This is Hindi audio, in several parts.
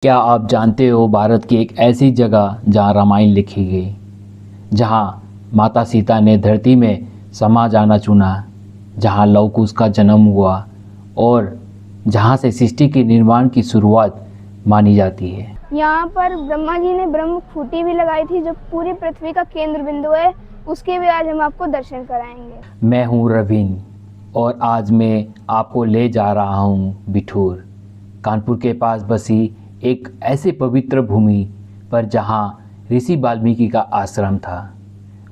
क्या आप जानते हो भारत की एक ऐसी जगह जहाँ रामायण लिखी गई, जहाँ माता सीता ने धरती में समा जाना चुना, जहाँ लव कुश का जन्म हुआ और जहाँ से सृष्टि के निर्माण की शुरुआत मानी जाती है। यहाँ पर ब्रह्मा जी ने ब्रह्म खूंटी भी लगाई थी, जो पूरी पृथ्वी का केंद्र बिंदु है। उसके भी आज हम आपको दर्शन कराएंगे। मैं हूँ रवीन और आज मैं आपको ले जा रहा हूँ बिठूर, कानपुर के पास बसी एक ऐसे पवित्र भूमि पर जहाँ ऋषि वाल्मीकि का आश्रम था।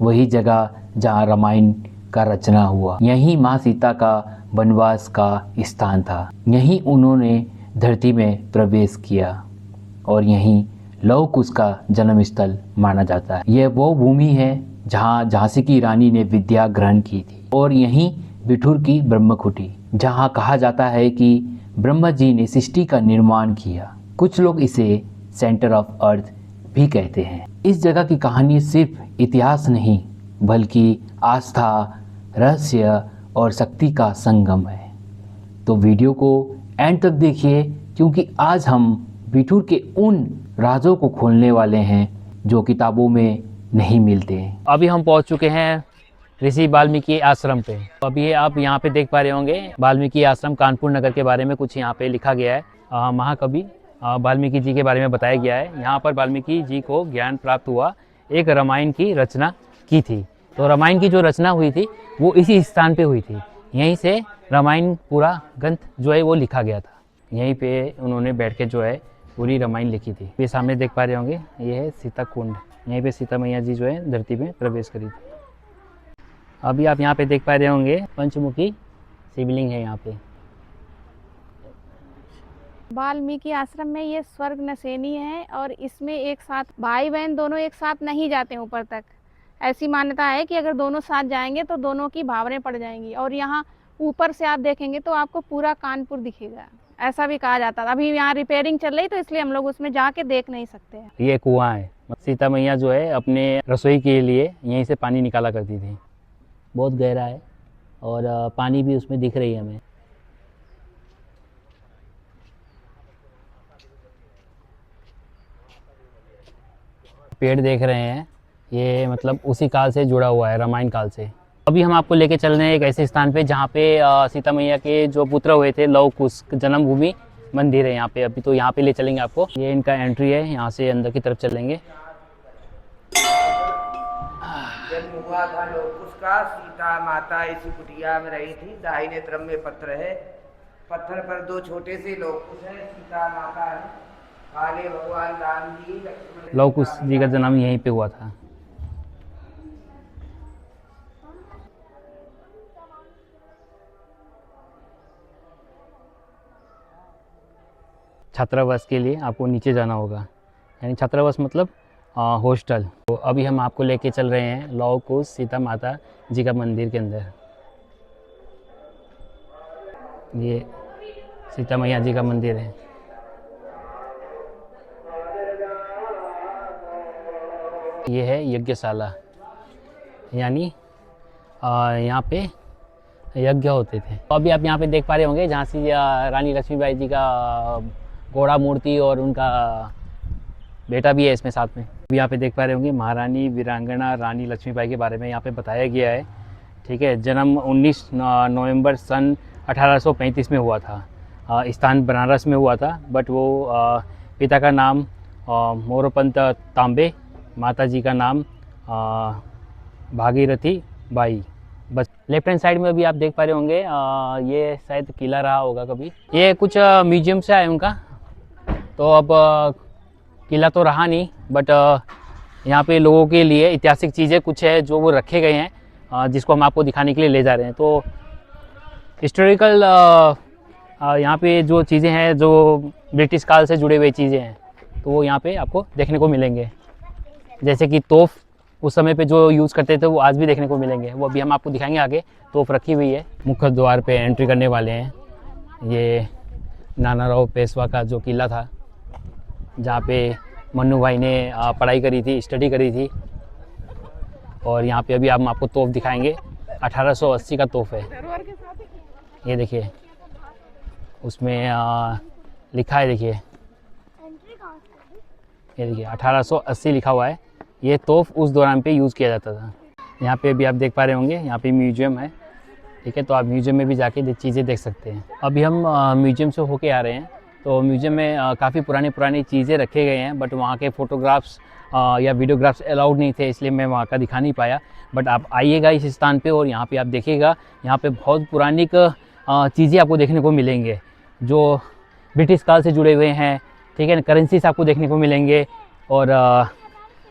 वही जगह जहाँ रामायण का रचना हुआ। यहीं माँ सीता का वनवास का स्थान था। यहीं उन्होंने धरती में प्रवेश किया और यहीं लव कुश का जन्म स्थल माना जाता है। यह वो भूमि है जहाँ झांसी की रानी ने विद्या ग्रहण की थी और यहीं बिठूर की ब्रह्मकुटी, जहाँ कहा जाता है कि ब्रह्मा जी ने सृष्टि का निर्माण किया। कुछ लोग इसे सेंटर ऑफ अर्थ भी कहते हैं। इस जगह की कहानी सिर्फ इतिहास नहीं बल्कि आस्था, रहस्य और शक्ति का संगम है। तो वीडियो को एंड तक देखिए, क्योंकि आज हम बिठूर के उन राजों को खोलने वाले हैं जो किताबों में नहीं मिलते। अभी हम पहुंच चुके हैं ऋषि वाल्मीकि आश्रम पे। अभी आप यहाँ पे देख पा रहे होंगे वाल्मीकि आश्रम कानपुर नगर के बारे में कुछ यहाँ पे लिखा गया है। महाकवि वाल्मीकि जी के बारे में बताया गया है। यहाँ पर वाल्मीकि जी को ज्ञान प्राप्त हुआ, एक रामायण की रचना की थी। तो रामायण की जो रचना हुई थी वो इसी स्थान पे हुई थी। यहीं से रामायण पूरा ग्रंथ जो है वो लिखा गया था। यहीं पे उन्होंने बैठ के जो है पूरी रामायण लिखी थी। ये सामने देख पा रहे होंगे, ये है सीता कुंड। यहीं पे सीता मैया जी जो है धरती में प्रवेश करी थी। अभी आप यहाँ पे देख पा रहे होंगे पंचमुखी शिवलिंग है यहाँ पे। वाल्मीकि आश्रम में ये स्वर्ग नशेनी है और इसमें एक साथ भाई बहन दोनों एक साथ नहीं जाते ऊपर तक। ऐसी मान्यता है कि अगर दोनों साथ जाएंगे तो दोनों की भावरें पड़ जाएंगी। और यहाँ ऊपर से आप देखेंगे तो आपको पूरा कानपुर दिखेगा, ऐसा भी कहा जाता है। अभी यहाँ रिपेयरिंग चल रही तो इसलिए हम लोग उसमें जाके देख नहीं सकते हैं। ये कुआं है। सीता मैया जो है अपने रसोई के लिए यहीं से पानी निकाला करती थी। बहुत गहरा है और पानी भी उसमें दिख रही है हमें। पेड़ देख रहे हैं, ये मतलब उसी काल से जुड़ा हुआ है, रामायण काल से। अभी हम आपको लेके चल रहे हैं एक ऐसे स्थान पे जहाँ पे सीता मैया के जो पुत्र हुए थे लव कुश जन्मभूमि मंदिर है यहाँ पे। अभी तो यहाँ पे ले चलेंगे आपको। ये इनका एंट्री है, यहाँ से अंदर की तरफ चलेंगे। जन्म हुआ था लव कुश का। सीता माता इसी कुटिया में रही थी। दाहिने तरफ में पत्थर है, पत्थर पर दो छोटे से लव कुश है, सीता माता है, काले भगवान राम जी। लव कुश जी का जन्म यहीं पे हुआ था। छात्रावास के लिए आपको नीचे जाना होगा, यानी छात्रावास मतलब हॉस्टल। तो अभी हम आपको लेके चल रहे हैं लव कुश सीता माता जी का मंदिर के अंदर। ये सीता मैया जी का मंदिर है। ये है यज्ञशाला, यानी यहाँ पे यज्ञ होते थे। तो अभी आप यहाँ पे देख पा रहे होंगे झांसी रानी लक्ष्मीबाई जी का घोड़ा मूर्ति और उनका बेटा भी है इसमें साथ में। अभी यहाँ पे देख पा रहे होंगे महारानी वीरांगना रानी लक्ष्मीबाई के बारे में यहाँ पे बताया गया है। ठीक है, जन्म 19 नवंबर सन 1835 में हुआ था। स्थान बनारस में हुआ था, बट वो पिता का नाम मोरोपंत तांबे, माता जी का नाम भागीरथी बाई। बस लेफ्ट हैंड साइड में अभी आप देख पा रहे होंगे ये शायद किला रहा होगा कभी। ये कुछ म्यूजियम से है उनका, तो अब किला तो रहा नहीं, बट यहाँ पे लोगों के लिए ऐतिहासिक चीज़ें कुछ है जो वो रखे गए हैं, जिसको हम आपको दिखाने के लिए ले जा रहे हैं। तो हिस्टोरिकल यहाँ पे जो चीज़ें हैं जो ब्रिटिश काल से जुड़े हुए चीज़ें हैं, तो वो यहाँ पे आपको देखने को मिलेंगे। जैसे कि तोप उस समय पे जो यूज़ करते थे वो आज भी देखने को मिलेंगे। वो अभी हम आपको दिखाएंगे आगे। तोप रखी हुई है। मुख्य द्वार पे एंट्री करने वाले हैं। ये नानाराव पेशवा का जो किला था, जहाँ पे मन्नू भाई ने पढ़ाई करी थी, स्टडी करी थी। और यहाँ पे अभी हम आपको तोप दिखाएंगे। 1880 का तोप है। ये देखिए, उसमें लिखा है, देखिए ये देखिए 1880 लिखा हुआ है। ये तोप उस दौरान पे यूज़ किया जाता था। यहाँ पे भी आप देख पा रहे होंगे, यहाँ पे म्यूजियम है, ठीक है। तो आप म्यूजियम में भी जाके चीज़ें देख सकते हैं। अभी हम म्यूजियम से होके आ रहे हैं। तो म्यूजियम में काफ़ी पुरानी चीज़ें रखे गए हैं, बट वहाँ के फ़ोटोग्राफ्स या वीडियोग्राफ्स अलाउड नहीं थे, इसलिए मैं वहाँ का दिखा नहीं पाया। बट आप आइएगा इस स्थान पे और यहाँ पे आप देखिएगा, यहाँ पे बहुत पुरानी चीज़ें आपको देखने को मिलेंगे जो ब्रिटिश काल से जुड़े हुए हैं, ठीक है। करेंसीज आपको देखने को मिलेंगे और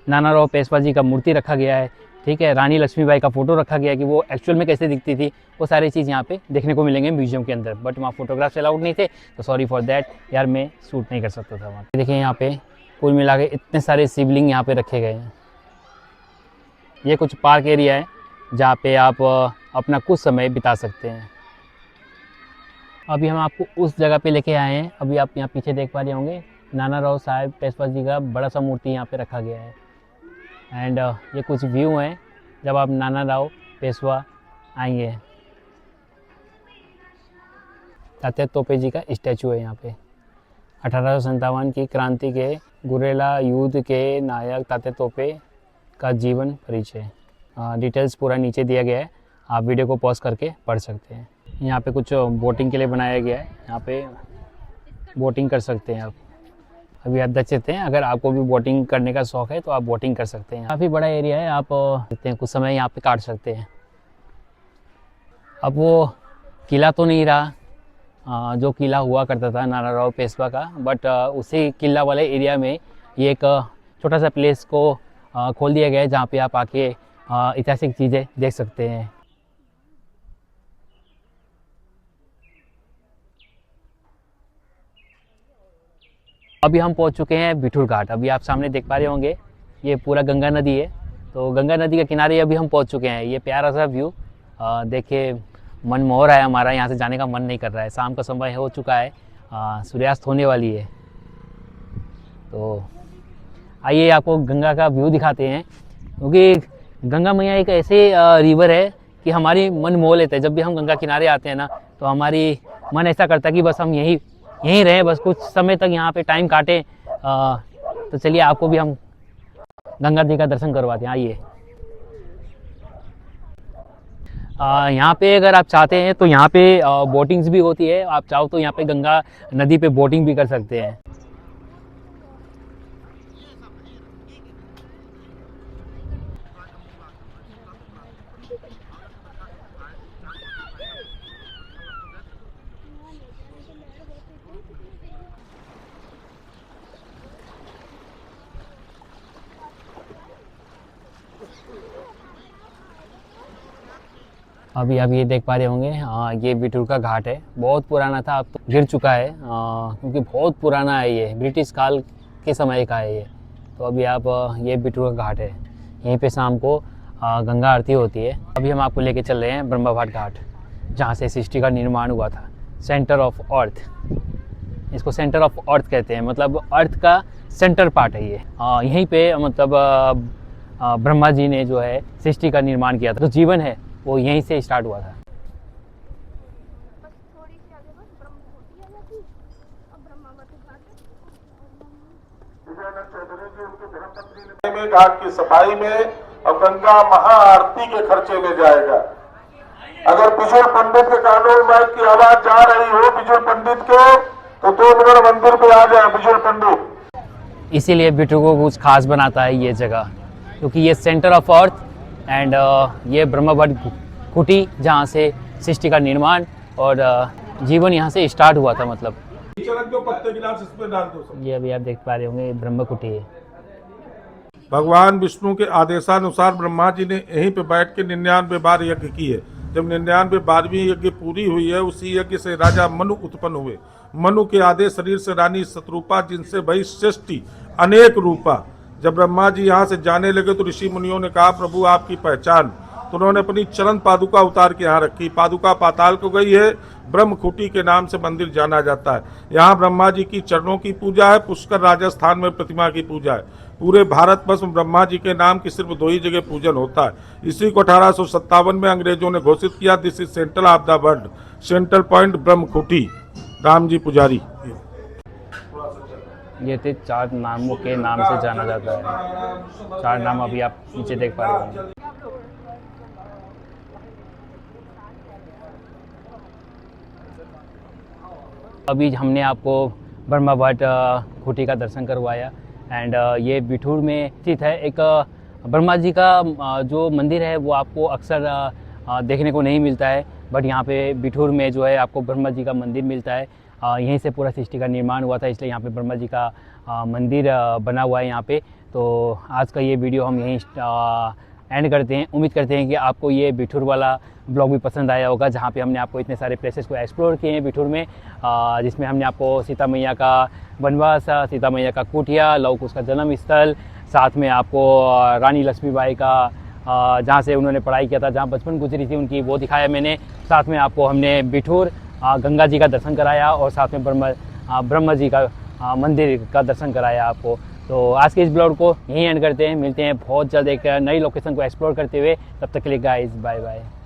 नाना राव पेशवा जी का मूर्ति रखा गया है, ठीक है। रानी लक्ष्मीबाई का फ़ोटो रखा गया है कि वो एक्चुअल में कैसे दिखती थी, वो सारी चीज़ यहाँ पे देखने को मिलेंगे म्यूजियम के अंदर। बट वहाँ फोटोग्राफ्स अलाउड नहीं थे, तो सॉरी फॉर दैट यार, मैं शूट नहीं कर सकता था वहाँ। देखिए यहाँ पे कुल मिला के इतने सारे शिवलिंग यहाँ पे रखे गए हैं। ये कुछ पार्क एरिया है जहाँ पे आप अपना कुछ समय बिता सकते हैं। अभी हम आपको उस जगह पे लेके आए हैं। अभी आप यहाँ पीछे देख पा रहे होंगे, नाना राव साहब पेशवा जी का बड़ा सा मूर्ति यहाँ पे रखा गया है। एंड ये कुछ व्यू हैं जब आप नाना राव पेशवा आएंगे। तात्या तोपे जी का स्टैचू है यहाँ पे। 1857 की क्रांति के गुरेला युद्ध के नायक तात्या तोपे का जीवन परिचय। डिटेल्स पूरा नीचे दिया गया है, आप वीडियो को पॉज करके पढ़ सकते हैं। यहाँ पे कुछ बोटिंग के लिए बनाया गया है, यहाँ पे बोटिंग कर सकते हैं आप। अभी आप देख सकते हैं, अगर आपको भी बोटिंग करने का शौक़ है तो आप बोटिंग कर सकते हैं। काफ़ी बड़ा एरिया है, आप देखते हैं कुछ समय यहाँ पे काट सकते हैं। अब वो किला तो नहीं रहा जो किला हुआ करता था नाना राव पेशवा का, बट उसी किला वाले एरिया में ये एक छोटा सा प्लेस को खोल दिया गया है जहाँ पे आप आके ऐतिहासिक चीज़ें देख सकते हैं। अभी हम पहुंच चुके हैं बिठूर घाट। अभी आप सामने देख पा रहे होंगे, ये पूरा गंगा नदी है। तो गंगा नदी के किनारे अभी हम पहुंच चुके हैं। ये प्यारा सा व्यू देखिए, मन मोह रहा है हमारा, यहाँ से जाने का मन नहीं कर रहा है। शाम का समय हो चुका है, सूर्यास्त होने वाली है। तो आइए आपको गंगा का व्यू दिखाते हैं, क्योंकि गंगा मैया एक ऐसे रिवर है कि हमारी मन मोह लेते हैं। जब भी हम गंगा किनारे आते हैं ना, तो हमारी मन ऐसा करता है कि बस हम यहीं रहें, बस कुछ समय तक यहाँ पे टाइम काटें। तो चलिए आपको भी हम गंगा जी का दर्शन करवाते हैं। आइए यहाँ पे अगर आप चाहते हैं तो यहाँ पे बोटिंग्स भी होती है। आप चाहो तो यहाँ पे गंगा नदी पे बोटिंग भी कर सकते हैं। अभी आप ये देख पा रहे होंगे, ये बिठूर का घाट है। बहुत पुराना था, अब तो गिर चुका है, क्योंकि बहुत पुराना है, ये ब्रिटिश काल के समय का है ये। तो अभी आप ये बिठूर का घाट है, यहीं पे शाम को गंगा आरती होती है। अभी हम आपको लेके चल रहे हैं ब्रह्मभाट घाट, जहाँ से सृष्टि का निर्माण हुआ था। सेंटर ऑफ अर्थ, इसको सेंटर ऑफ अर्थ कहते हैं, मतलब अर्थ का सेंटर पार्ट है ये। यहीं पे मतलब ब्रह्मा जी ने जो है सृष्टि का निर्माण किया था। तो जीवन है वो यहीं से स्टार्ट हुआ था। में घाट की सफाई में और गंगा महाआरती के खर्चे में जाएगा। अगर बिजुल पंडित के कानों में माइक की आवाज जा रही हो बिजुल पंडित के, तो 2 मिनट मंदिर पे आ जाए बिजुल पंडित। इसीलिए बिठूर को कुछ खास बनाता है ये जगह, क्योंकि ये सेंटर ऑफ अर्थ एंड ये ब्रह्मभाट कुटी, जहाँ से सृष्टि का निर्माण और जीवन यहाँ से स्टार्ट हुआ था। मतलब जो पत्ते गिलास इसमें डाल दो। ये अभी आप देख पा रहे होंगे ब्रह्म कुटी है। भगवान विष्णु के आदेशानुसार ब्रह्मा जी ने यहीं पे बैठ के 99 बार यज्ञ किए। जब 99 बारहवीं यज्ञ पूरी हुई है, उसी यज्ञ से राजा मनु उत्पन्न हुए। मनु के आधे शरीर से रानी शतरूपा, जिनसे भई सृष्टि अनेक रूपा। जब ब्रह्मा जी यहाँ से जाने लगे तो ऋषि मुनियों ने कहा, प्रभु आपकी पहचान। तो उन्होंने अपनी चरण पादुका उतार के यहाँ रखी। पादुका पाताल को गई है, ब्रह्मकुटी के नाम से मंदिर जाना जाता है। यहाँ ब्रह्मा जी की चरणों की पूजा है, पुष्कर राजस्थान में प्रतिमा की पूजा है। पूरे भारत वर्ष में ब्रह्मा जी के नाम की सिर्फ 2 ही जगह पूजन होता है। इसी को 1857 में अंग्रेजों ने घोषित किया, this is central of the world, central point Brahmakuti. Ram ji पुजारी। ये थे 4 नामों के नाम से जाना जाता है। 4 नाम अभी आप नीचे देख पा रहे होंगे। अभी हमने आपको ब्रह्मा भट्ट खूंटी का दर्शन करवाया एंड ये बिठूर में स्थित है। एक ब्रह्मा जी का जो मंदिर है वो आपको अक्सर देखने को नहीं मिलता है, बट यहाँ पे बिठूर में जो है आपको ब्रह्मा जी का मंदिर मिलता है। यहीं से पूरा सृष्टि का निर्माण हुआ था, इसलिए यहाँ पे ब्रह्मा जी का मंदिर बना हुआ है यहाँ पे। तो आज का ये वीडियो हम यहीं एंड करते हैं। उम्मीद करते हैं कि आपको ये बिठूर वाला ब्लॉग भी पसंद आया होगा, जहाँ पे हमने आपको इतने सारे प्लेसेस को एक्सप्लोर किए हैं बिठूर में, जिसमें हमने आपको सीता मैया का वनवास, सीता मैया का कुटिया, लव कुश का जन्म स्थल, साथ में आपको रानी लक्ष्मीबाई का जहाँ से उन्होंने पढ़ाई किया था, जहाँ बचपन गुजरी थी उनकी, वो दिखाया मैंने। साथ में आपको हमने बिठूर गंगा जी का दर्शन कराया और साथ में ब्रह्मा जी का मंदिर का दर्शन कराया आपको। तो आज के इस ब्लॉग को यहीं एंड करते हैं। मिलते हैं बहुत जल्द एक नई लोकेशन को एक्सप्लोर करते हुए। तब तक के लिए गाइस बाय बाय।